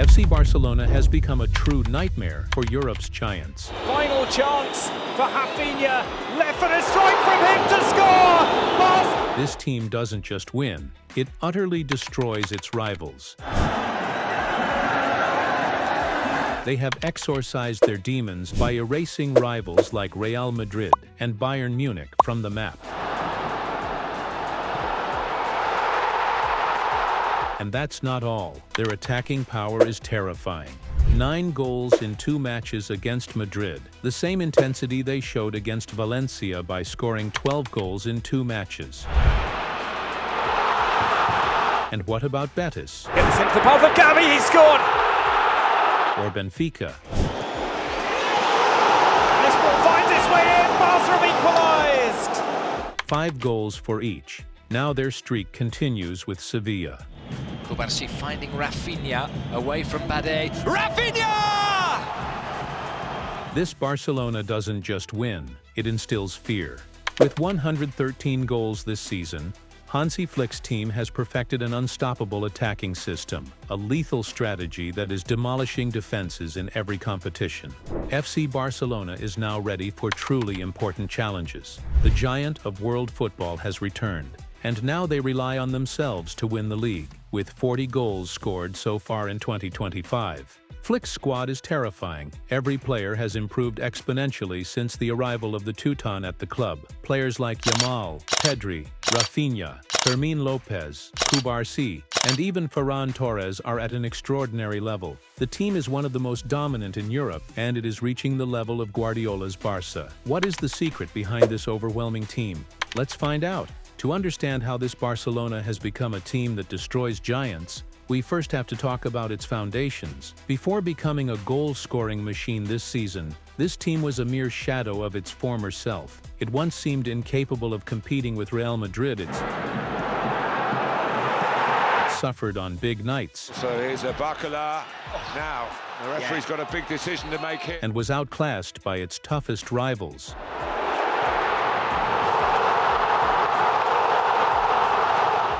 FC Barcelona has become a true nightmare for Europe's giants. Final chance for Rafinha. Left-footed strike from him to score! This team doesn't just win, it utterly destroys its rivals. They have exorcised their demons by erasing rivals like Real Madrid and Bayern Munich from the map. And that's not all. Their attacking power is terrifying. 9 goals in 2 matches against Madrid, the same intensity they showed against Valencia by scoring 12 goals in 2 matches. And what about Betis? Gets into the path of Gavi, he scored! Or Benfica? This ball finds its way in, Barca have equalised! 5 goals for each. Now their streak continues with Sevilla. Kubarsi finding Rafinha away from Bade. Rafinha! This Barcelona doesn't just win, it instills fear. With 113 goals this season, Hansi Flick's team has perfected an unstoppable attacking system, a lethal strategy that is demolishing defenses in every competition. FC Barcelona is now ready for truly important challenges. The giant of world football has returned, and now they rely on themselves to win the league, with 40 goals scored so far in 2025. Flick's squad is terrifying. Every player has improved exponentially since the arrival of the Teuton at the club. Players like Yamal, Pedri, Rafinha, Fermin Lopez, Kubarsi, and even Ferran Torres are at an extraordinary level. The team is one of the most dominant in Europe, and it is reaching the level of Guardiola's Barca. What is the secret behind this overwhelming team? Let's find out. To understand how this Barcelona has become a team that destroys giants, we first have to talk about its foundations. Before becoming a goal-scoring machine this season, this team was a mere shadow of its former self. It once seemed incapable of competing with Real Madrid. It suffered on big nights. So here's a Barca now. The referee's got a big decision to make here. And was outclassed by its toughest rivals.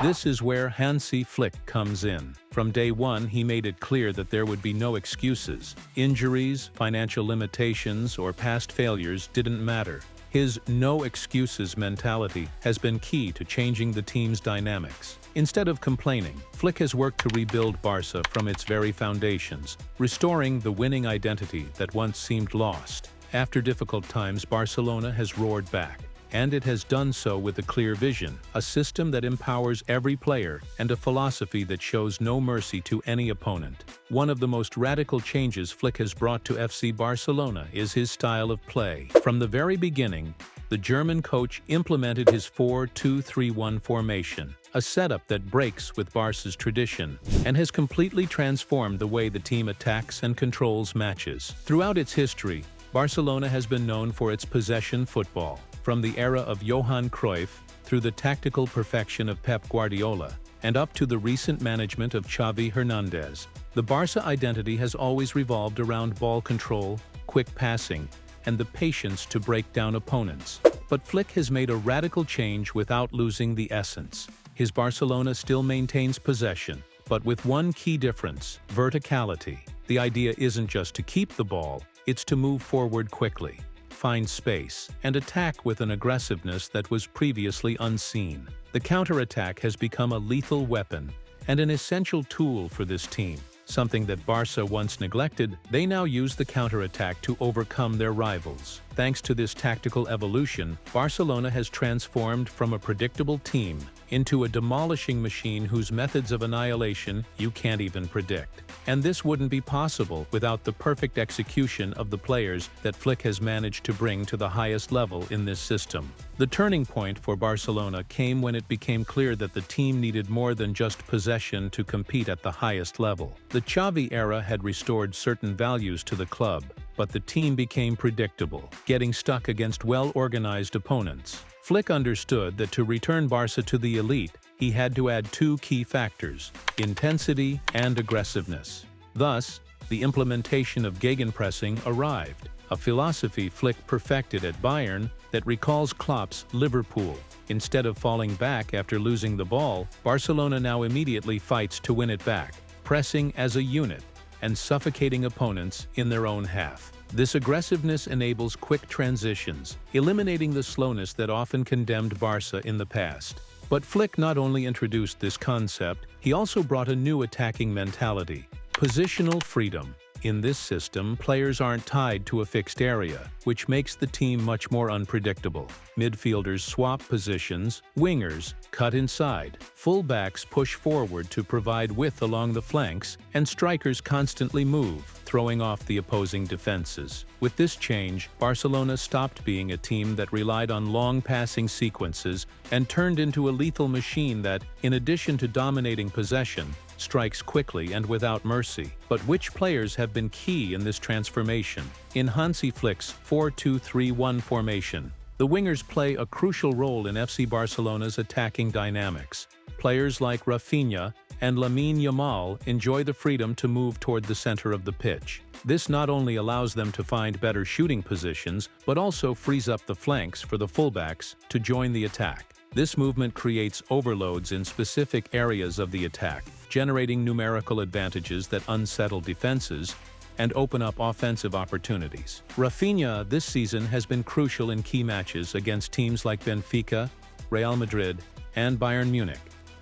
This is where Hansi Flick comes in. From day one, he made it clear that there would be no excuses. Injuries, financial limitations, or past failures didn't matter. His no-excuses mentality has been key to changing the team's dynamics. Instead of complaining, Flick has worked to rebuild Barca from its very foundations, restoring the winning identity that once seemed lost. After difficult times, Barcelona has roared back. And it has done so with a clear vision, a system that empowers every player, and a philosophy that shows no mercy to any opponent. One of the most radical changes Flick has brought to FC Barcelona is his style of play. From the very beginning, the German coach implemented his 4-2-3-1 formation, a setup that breaks with Barca's tradition, and has completely transformed the way the team attacks and controls matches. Throughout its history, Barcelona has been known for its possession football. From the era of Johan Cruyff, through the tactical perfection of Pep Guardiola, and up to the recent management of Xavi Hernandez, the Barca identity has always revolved around ball control, quick passing, and the patience to break down opponents. But Flick has made a radical change without losing the essence. His Barcelona still maintains possession, but with one key difference: verticality. The idea isn't just to keep the ball, it's to move forward quickly, find space, and attack with an aggressiveness that was previously unseen. The counterattack has become a lethal weapon and an essential tool for this team. Something that Barca once neglected, they now use the counterattack to overcome their rivals. Thanks to this tactical evolution, Barcelona has transformed from a predictable team into a demolishing machine whose methods of annihilation you can't even predict. And this wouldn't be possible without the perfect execution of the players that Flick has managed to bring to the highest level in this system. The turning point for Barcelona came when it became clear that the team needed more than just possession to compete at the highest level. The Xavi era had restored certain values to the club, but the team became predictable, getting stuck against well-organized opponents. Flick understood that to return Barca to the elite, he had to add 2 key factors: intensity and aggressiveness. Thus, the implementation of Gegenpressing arrived, a philosophy Flick perfected at Bayern that recalls Klopp's Liverpool. Instead of falling back after losing the ball, Barcelona now immediately fights to win it back, pressing as a unit, and suffocating opponents in their own half. This aggressiveness enables quick transitions, eliminating the slowness that often condemned Barca in the past. But Flick not only introduced this concept, he also brought a new attacking mentality: positional freedom. In this system, players aren't tied to a fixed area, which makes the team much more unpredictable. Midfielders swap positions, wingers cut inside, fullbacks push forward to provide width along the flanks, and strikers constantly move, throwing off the opposing defenses. With this change, Barcelona stopped being a team that relied on long passing sequences and turned into a lethal machine that, in addition to dominating possession, strikes quickly and without mercy. But which players have been key in this transformation? In Hansi Flick's 4-2-3-1 formation, the wingers play a crucial role in FC Barcelona's attacking dynamics. Players like Rafinha and Lamine Yamal enjoy the freedom to move toward the center of the pitch. This not only allows them to find better shooting positions, but also frees up the flanks for the fullbacks to join the attack. This movement creates overloads in specific areas of the attack, generating numerical advantages that unsettle defenses and open up offensive opportunities. Rafinha this season has been crucial in key matches against teams like Benfica, Real Madrid, and Bayern Munich.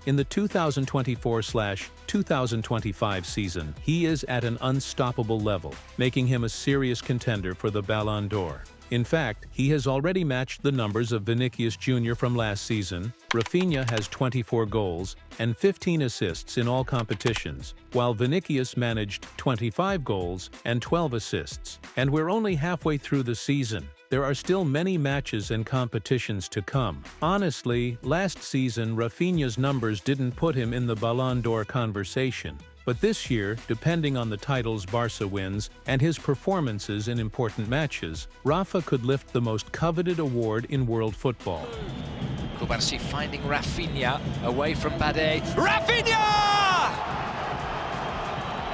In the 2024-2025 season, he is at an unstoppable level, making him a serious contender for the Ballon d'Or. In fact, he has already matched the numbers of Vinicius Jr. from last season. Rafinha has 24 goals and 15 assists in all competitions, while Vinicius managed 25 goals and 12 assists. And we're only halfway through the season. There are still many matches and competitions to come. Honestly, last season Rafinha's numbers didn't put him in the Ballon d'Or conversation. But this year, depending on the titles Barca wins and his performances in important matches, Rafa could lift the most coveted award in world football. Kubarsi finding Rafinha away from Bade. Rafinha!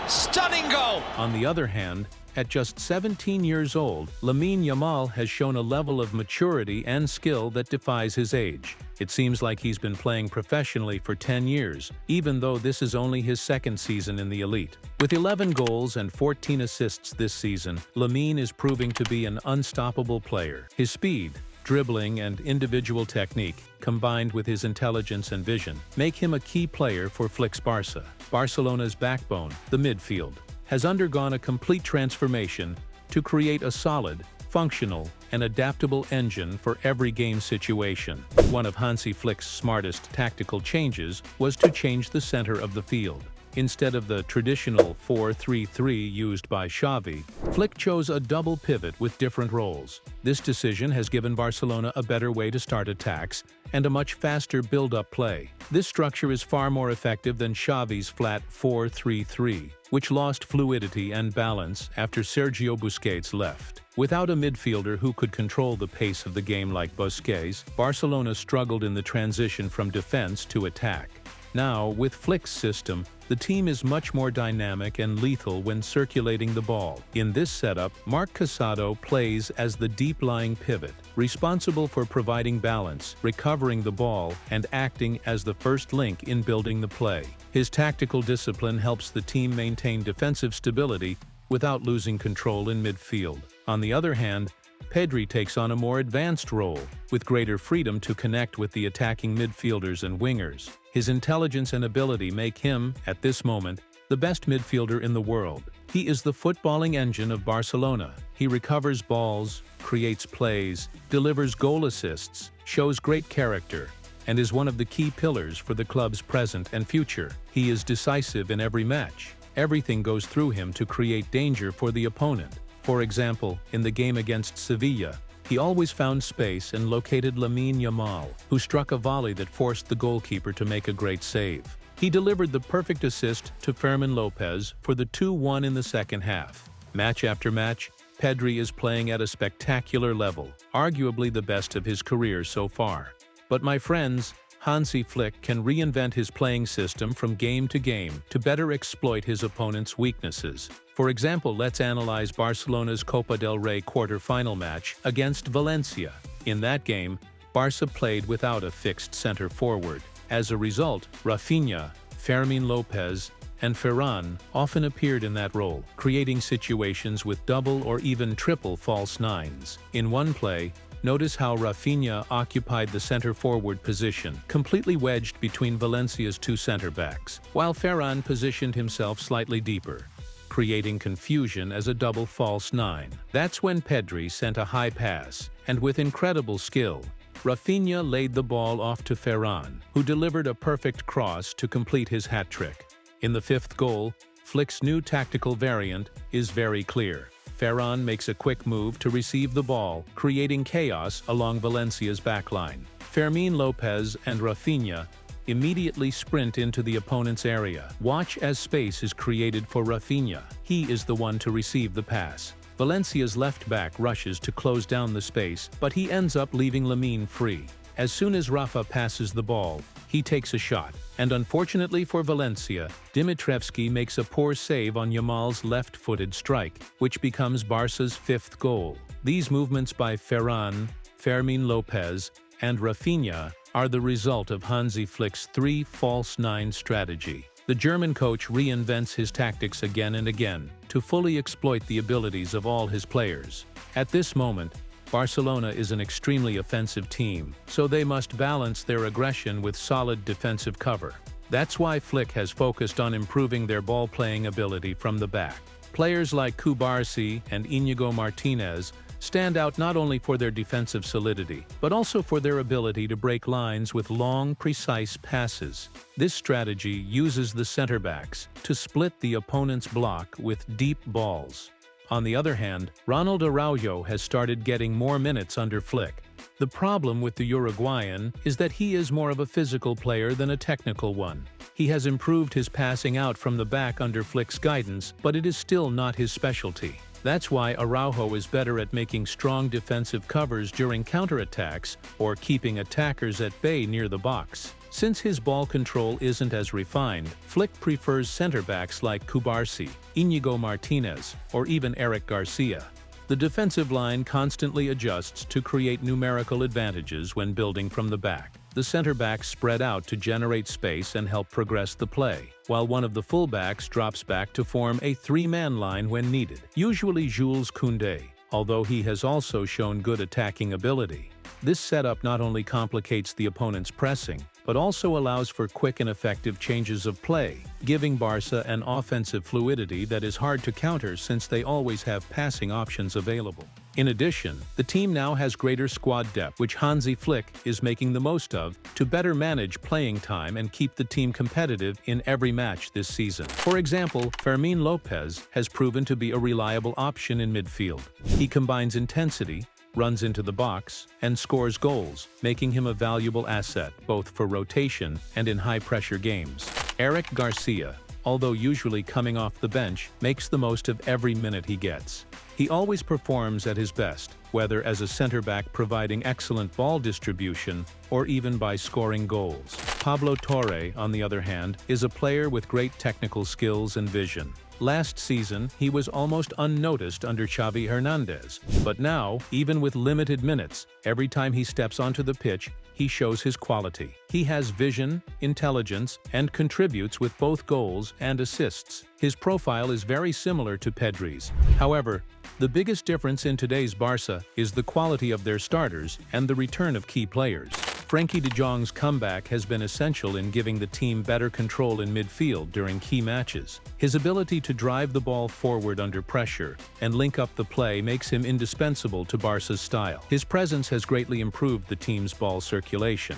Stunning goal! On the other hand, at just 17 years old, Lamine Yamal has shown a level of maturity and skill that defies his age. It seems like he's been playing professionally for 10 years, even though this is only his second season in the elite. With 11 goals and 14 assists this season, Lamine is proving to be an unstoppable player. His speed, dribbling, and individual technique, combined with his intelligence and vision, make him a key player for Flick's Barca. Barcelona's backbone, the midfield, has undergone a complete transformation to create a solid, functional, and adaptable engine for every game situation. One of Hansi Flick's smartest tactical changes was to change the center of the field. Instead of the traditional 4-3-3 used by Xavi, Flick chose a double pivot with different roles. This decision has given Barcelona a better way to start attacks and a much faster build-up play. This structure is far more effective than Xavi's flat 4-3-3, which lost fluidity and balance after Sergio Busquets left. Without a midfielder who could control the pace of the game like Busquets, Barcelona struggled in the transition from defense to attack. Now, with Flick's system, the team is much more dynamic and lethal when circulating the ball. In this setup, Marc Casado plays as the deep-lying pivot, responsible for providing balance, recovering the ball, and acting as the first link in building the play. His tactical discipline helps the team maintain defensive stability without losing control in midfield. On the other hand, Pedri takes on a more advanced role, with greater freedom to connect with the attacking midfielders and wingers. His intelligence and ability make him, at this moment, the best midfielder in the world. He is the footballing engine of Barcelona. He recovers balls, creates plays, delivers goal assists, shows great character, and is one of the key pillars for the club's present and future. He is decisive in every match. Everything goes through him to create danger for the opponent. For example, in the game against Sevilla, he always found space and located Lamine Yamal, who struck a volley that forced the goalkeeper to make a great save. He delivered the perfect assist to Fermin Lopez for the 2-1 in the second half. Match after match, Pedri is playing at a spectacular level, arguably the best of his career so far. But my friends, Hansi Flick can reinvent his playing system from game to game to better exploit his opponent's weaknesses. For example, let's analyze Barcelona's Copa del Rey quarter-final match against Valencia. In that game, Barca played without a fixed center forward. As a result, Rafinha, Fermin Lopez, and Ferran often appeared in that role, creating situations with double or even triple false nines. In one play, notice how Rafinha occupied the center-forward position, completely wedged between Valencia's two center-backs, while Ferran positioned himself slightly deeper, creating confusion as a double false nine. That's when Pedri sent a high pass, and with incredible skill, Rafinha laid the ball off to Ferran, who delivered a perfect cross to complete his hat-trick. In the fifth goal, Flick's new tactical variant is very clear. Ferran makes a quick move to receive the ball, creating chaos along Valencia's backline. Fermín López and Rafinha immediately sprint into the opponent's area. Watch as space is created for Rafinha. He is the one to receive the pass. Valencia's left back rushes to close down the space, but he ends up leaving Lamine free. As soon as Rafa passes the ball, he takes a shot, and unfortunately for Valencia, Dimitrievski makes a poor save on Yamal's left-footed strike, which becomes Barca's fifth goal. These movements by Ferran, Fermín López, and Rafinha are the result of Hansi Flick's 3 false 9 strategy. The German coach reinvents his tactics again and again to fully exploit the abilities of all his players. At this moment, Barcelona is an extremely offensive team, so they must balance their aggression with solid defensive cover. That's why Flick has focused on improving their ball-playing ability from the back. Players like Cubarsí and Íñigo Martínez stand out not only for their defensive solidity, but also for their ability to break lines with long, precise passes. This strategy uses the center-backs to split the opponent's block with deep balls. On the other hand, Ronald Araujo has started getting more minutes under Flick. The problem with the Uruguayan is that he is more of a physical player than a technical one. He has improved his passing out from the back under Flick's guidance, but it is still not his specialty. That's why Araujo is better at making strong defensive covers during counterattacks or keeping attackers at bay near the box. Since his ball control isn't as refined, Flick prefers center-backs like Cubarsí, Íñigo Martínez, or even Eric Garcia. The defensive line constantly adjusts to create numerical advantages when building from the back. The center-backs spread out to generate space and help progress the play, while one of the full-backs drops back to form a 3-man line when needed, usually Jules Koundé, although he has also shown good attacking ability. This setup not only complicates the opponent's pressing, but also allows for quick and effective changes of play, giving Barca an offensive fluidity that is hard to counter since they always have passing options available. In addition, the team now has greater squad depth, which Hansi Flick is making the most of to better manage playing time and keep the team competitive in every match this season. For example, Fermín López has proven to be a reliable option in midfield. He combines intensity, runs into the box, and scores goals, making him a valuable asset both for rotation and in high-pressure games. Eric Garcia, although usually coming off the bench, makes the most of every minute he gets. He always performs at his best, whether as a center-back providing excellent ball distribution or even by scoring goals. Pablo Torre, on the other hand, is a player with great technical skills and vision. Last season, he was almost unnoticed under Xavi Hernandez, but now, even with limited minutes, every time he steps onto the pitch, he shows his quality. He has vision, intelligence, and contributes with both goals and assists. His profile is very similar to Pedri's. However, the biggest difference in today's Barca is the quality of their starters and the return of key players. Frenkie de Jong's comeback has been essential in giving the team better control in midfield during key matches. His ability to drive the ball forward under pressure and link up the play makes him indispensable to Barca's style. His presence has greatly improved the team's ball circulation.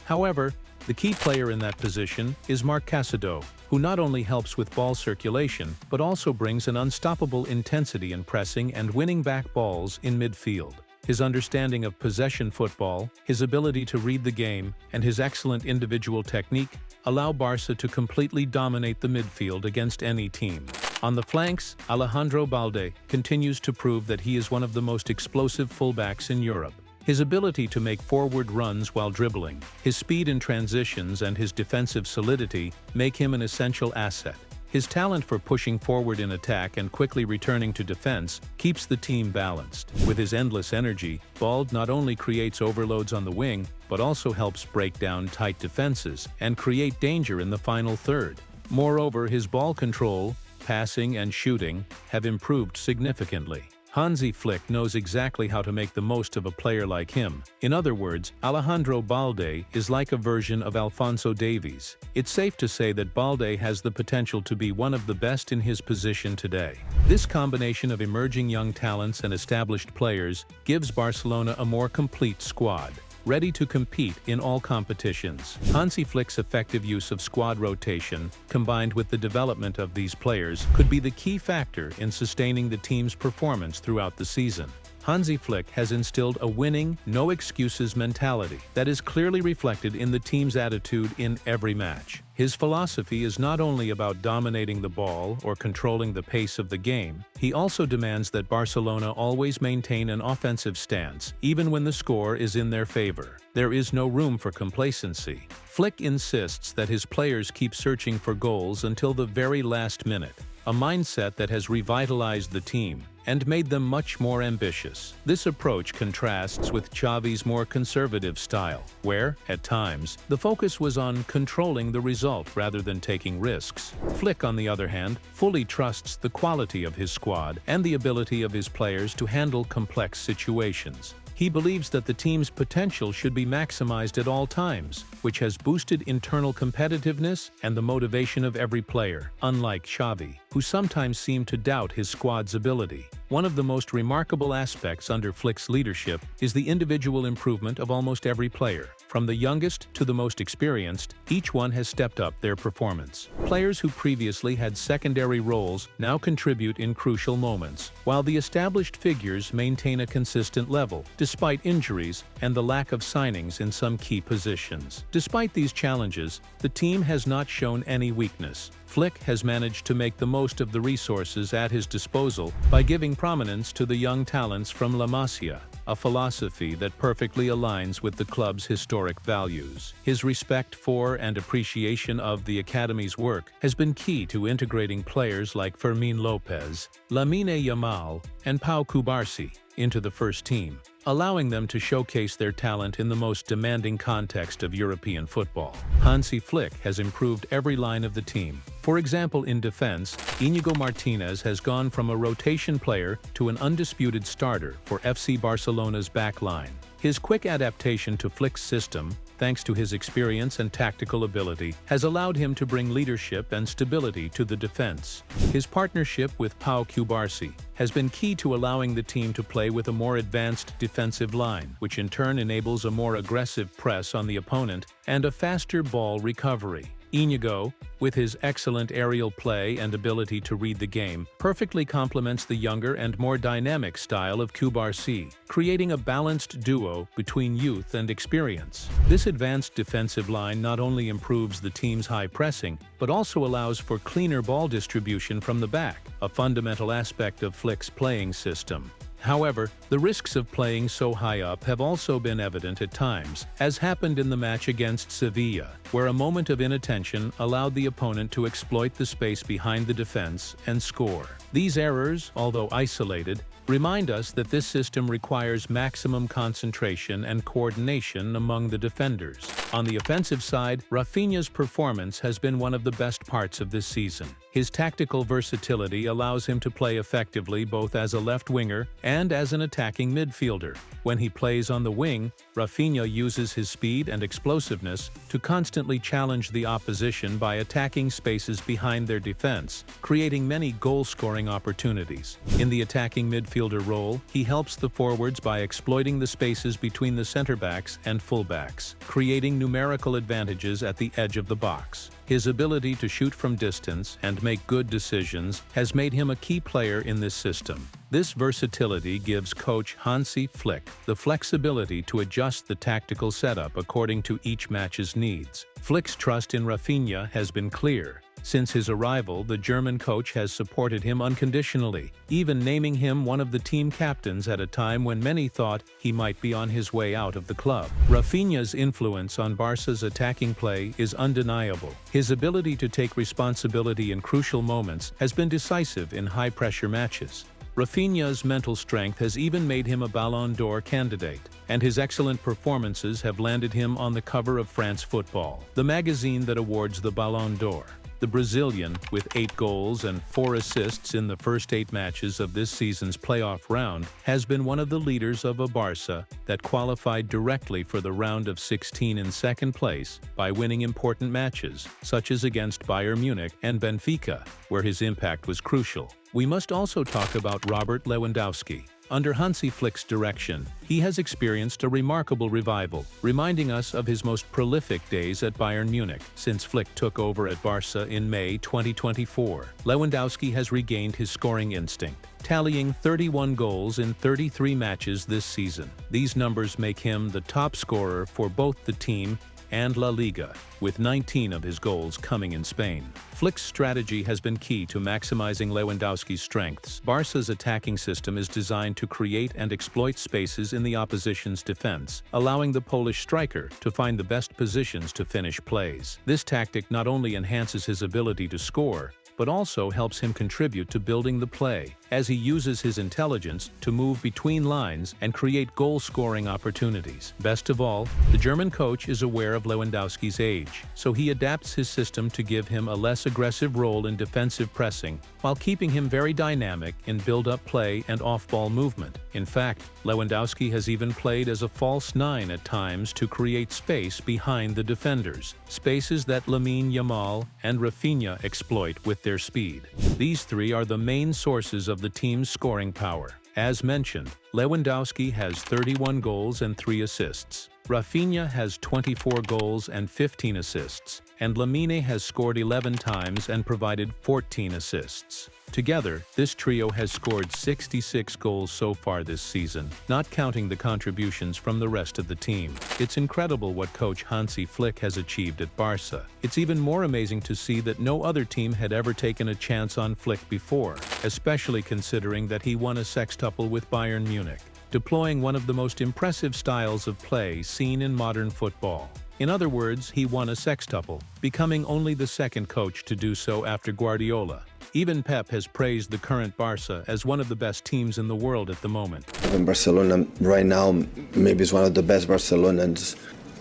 However, the key player in that position is Marc Casado, who not only helps with ball circulation, but also brings an unstoppable intensity in pressing and winning back balls in midfield. His understanding of possession football, his ability to read the game, and his excellent individual technique allow Barca to completely dominate the midfield against any team. On the flanks, Alejandro Balde continues to prove that he is one of the most explosive fullbacks in Europe. His ability to make forward runs while dribbling, his speed in transitions, and his defensive solidity make him an essential asset. His talent for pushing forward in attack and quickly returning to defense keeps the team balanced. With his endless energy, Balde not only creates overloads on the wing, but also helps break down tight defenses and create danger in the final third. Moreover, his ball control, passing and shooting have improved significantly. Hansi Flick knows exactly how to make the most of a player like him. In other words, Alejandro Balde is like a version of Alphonso Davies. It's safe to say that Balde has the potential to be one of the best in his position today. This combination of emerging young talents and established players gives Barcelona a more complete squad, ready to compete in all competitions. Hansi Flick's effective use of squad rotation, combined with the development of these players, could be the key factor in sustaining the team's performance throughout the season. Hansi Flick has instilled a winning, no-excuses mentality that is clearly reflected in the team's attitude in every match. His philosophy is not only about dominating the ball or controlling the pace of the game, he also demands that Barcelona always maintain an offensive stance, even when the score is in their favor. There is no room for complacency. Flick insists that his players keep searching for goals until the very last minute, a mindset that has revitalized the team and made them much more ambitious. This approach contrasts with Xavi's more conservative style, where, at times, the focus was on controlling the result rather than taking risks. Flick, on the other hand, fully trusts the quality of his squad and the ability of his players to handle complex situations. He believes that the team's potential should be maximized at all times, which has boosted internal competitiveness and the motivation of every player, unlike Xavi, who sometimes seemed to doubt his squad's ability. One of the most remarkable aspects under Flick's leadership is the individual improvement of almost every player. From the youngest to the most experienced, each one has stepped up their performance. Players who previously had secondary roles now contribute in crucial moments, while the established figures maintain a consistent level, despite injuries and the lack of signings in some key positions. Despite these challenges, the team has not shown any weakness. Flick has managed to make the most of the resources at his disposal by giving prominence to the young talents from La Masia, a philosophy that perfectly aligns with the club's historic values. His respect for and appreciation of the academy's work has been key to integrating players like Fermín López, Lamine Yamal, and Pau Cubarsí into the first team, allowing them to showcase their talent in the most demanding context of European football. Hansi Flick has improved every line of the team. For example, in defense, Íñigo Martínez has gone from a rotation player to an undisputed starter for FC Barcelona's back line. His quick adaptation to Flick's system, thanks to his experience and tactical ability, has allowed him to bring leadership and stability to the defense. His partnership with Pau Cubarsí has been key to allowing the team to play with a more advanced defensive line, which in turn enables a more aggressive press on the opponent and a faster ball recovery. Íñigo, with his excellent aerial play and ability to read the game, perfectly complements the younger and more dynamic style of Cubarsí, creating a balanced duo between youth and experience. This advanced defensive line not only improves the team's high pressing, but also allows for cleaner ball distribution from the back, a fundamental aspect of Flick's playing system. However, the risks of playing so high up have also been evident at times, as happened in the match against Sevilla, where a moment of inattention allowed the opponent to exploit the space behind the defense and score. These errors, although isolated, remind us that this system requires maximum concentration and coordination among the defenders. On the offensive side, Rafinha's performance has been one of the best parts of this season. His tactical versatility allows him to play effectively both as a left winger and as an attacking midfielder. When he plays on the wing, Rafinha uses his speed and explosiveness to constantly challenge the opposition by attacking spaces behind their defense, creating many goal-scoring opportunities. In the attacking midfielder role, he helps the forwards by exploiting the spaces between the center-backs and full-backs, creating numerical advantages at the edge of the box. His ability to shoot from distance and make good decisions has made him a key player in this system. This versatility gives coach Hansi Flick the flexibility to adjust the tactical setup according to each match's needs. Flick's trust in Rafinha has been clear. Since his arrival, the German coach has supported him unconditionally, even naming him one of the team captains at a time when many thought he might be on his way out of the club. Rafinha's influence on Barca's attacking play is undeniable. His ability to take responsibility in crucial moments has been decisive in high-pressure matches. Rafinha's mental strength has even made him a Ballon d'Or candidate, and his excellent performances have landed him on the cover of France Football, the magazine that awards the Ballon d'Or. The The Brazilian, with 8 goals and 4 assists in the first 8 matches of this season's playoff round, has been one of the leaders of a Barca that qualified directly for the round of 16 in second place by winning important matches, such as against Bayern Munich and Benfica, where his impact was crucial. We must also talk about Robert Lewandowski. Under Hansi Flick's direction, he has experienced a remarkable revival, reminding us of his most prolific days at Bayern Munich since Flick took over at Barca in May 2024. Lewandowski has regained his scoring instinct, tallying 31 goals in 33 matches this season. These numbers make him the top scorer for both the team and La Liga, with 19 of his goals coming in Spain. Flick's strategy has been key to maximizing Lewandowski's strengths. Barca's attacking system is designed to create and exploit spaces in the opposition's defense, allowing the Polish striker to find the best positions to finish plays. This tactic not only enhances his ability to score, but also helps him contribute to building the play, as he uses his intelligence to move between lines and create goal-scoring opportunities. Best of all, the German coach is aware of Lewandowski's age, so he adapts his system to give him a less aggressive role in defensive pressing, while keeping him very dynamic in build-up play and off-ball movement. In fact, Lewandowski has even played as a false 9 at times to create space behind the defenders, spaces that Lamine Yamal and Rafinha exploit with their speed. These three are the main sources of the team's scoring power. As mentioned, Lewandowski has 31 goals and 3 assists. Rafinha has 24 goals and 15 assists, and Lamine has scored 11 times and provided 14 assists. Together, this trio has scored 66 goals so far this season, not counting the contributions from the rest of the team. It's incredible what coach Hansi Flick has achieved at Barca. It's even more amazing to see that no other team had ever taken a chance on Flick before, especially considering that he won a sextuple with Bayern Munich, deploying one of the most impressive styles of play seen in modern football. In other words, he won a sextuple, becoming only the second coach to do so after Guardiola. Even Pep has praised the current Barca as one of the best teams in the world at the moment. In Barcelona right now maybe is one of the best Barcelonans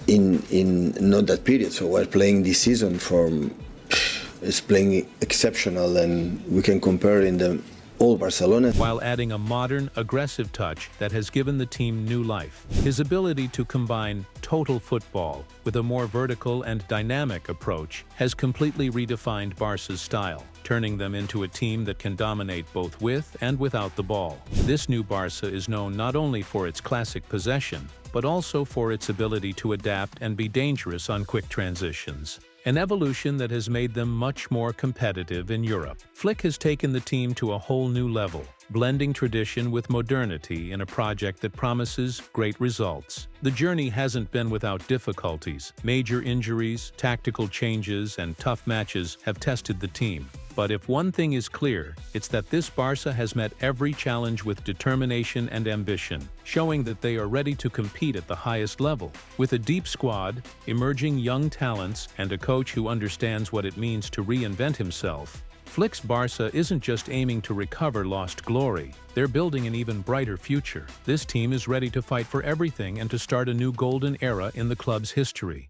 in not that period. So we're playing this season is playing exceptional, and we can compare in the all Barcelona, while adding a modern, aggressive touch that has given the team new life. His ability to combine total football with a more vertical and dynamic approach has completely redefined Barca's style, turning them into a team that can dominate both with and without the ball. This new Barca is known not only for its classic possession, but also for its ability to adapt and be dangerous on quick transitions, an evolution that has made them much more competitive in Europe. Flick has taken the team to a whole new level, blending tradition with modernity in a project that promises great results. The journey hasn't been without difficulties. Major injuries, tactical changes, and tough matches have tested the team. But if one thing is clear, it's that this Barca has met every challenge with determination and ambition, showing that they are ready to compete at the highest level. With a deep squad, emerging young talents, and a coach who understands what it means to reinvent himself, Flick's Barca isn't just aiming to recover lost glory, they're building an even brighter future. This team is ready to fight for everything and to start a new golden era in the club's history.